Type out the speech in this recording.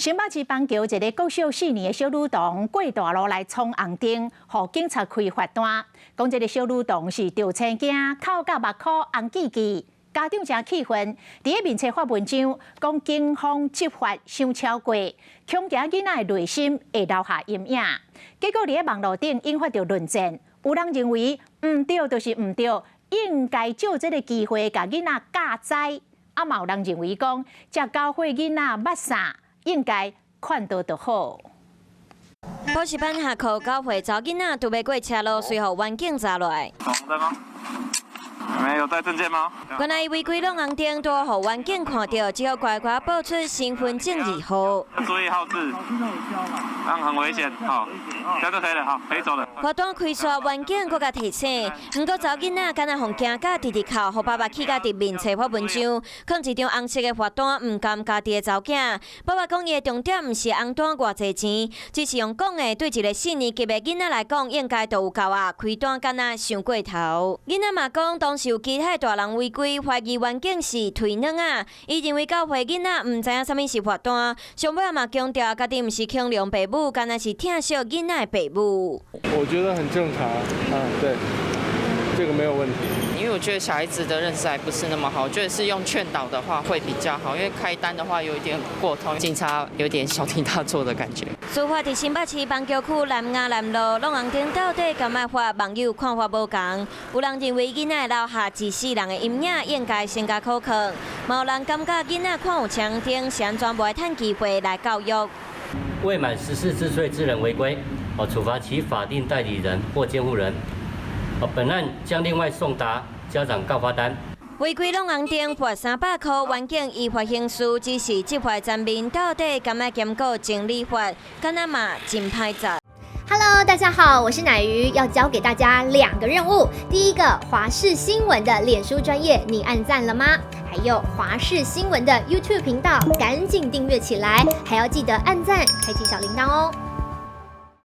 新北市邦桥一个国小4年的小女童过大路来闯红灯，互警察开罚单。讲这个小女童是着青镜，口甲目眶红记记，家长真气愤，伫个面册发文章，讲警方执法伤超过，恐惊囡仔的内心会留下阴影。结果伫个网络顶引发着论战，有人认为唔对就是唔对，应该借这个机会甲囡仔教栽。啊，嘛有人认为讲，食教会囡仔捌啥？应该看到就好。补习班下课教会查囡仔拄要过车路，随后远警查来。红灯吗？没有带证件吗？原来违规弄红灯，都互远警看到，只好乖乖报出身份证2号。注意号志，让很危险，好，这样就可以了，好，可以走了。罚单开出，远警搁甲提醒，不过查囡仔敢若互惊甲直直哭，互爸爸气甲伫面册发文章，放一张红色的罚单，唔甘家己的查囝。爸爸讲伊的重点唔是红单偌济钱，只是用讲的对一个4年级的囡仔来讲，应该都有够啊，开单敢若伤过头。囡仔嘛讲，当时有其他大人违规，怀疑远警是推软啊。伊认为教会囡仔唔知影啥物是罚单，上尾嘛强调家己唔是恐龙爸母，敢若是疼惜囡仔的爸母。我觉得很正常对，这个没有问题。因为我觉得小孩子的认识还不是那么好，我觉得是用劝导的话会比较好，因为开单的话有一点过头，警察有点小题大做的感觉。事发伫新北市邦桥区南雅南路弄红灯到底敢卖法，网友看法无同。有人认为囡仔留下一世人的阴影，应该先加考考。嘛有人感觉囡仔看有枪灯，是安怎无爱趁机会来教育。未满14岁之人违规，处罚其法定代理人或监护人。本案将另外送达家长告发单。违规弄红灯罚300块，远警依法刑事，只是执法层面到底敢爱经过情理法，敢若嘛真歹查。Hello， 大家好，我是乃瑜，要教给大家2个任务。第一个，华视新闻的脸书专页，你按赞了吗？还有华视新闻的 YouTube 频道，赶紧订阅起来，还要记得按赞，开启小铃铛哦。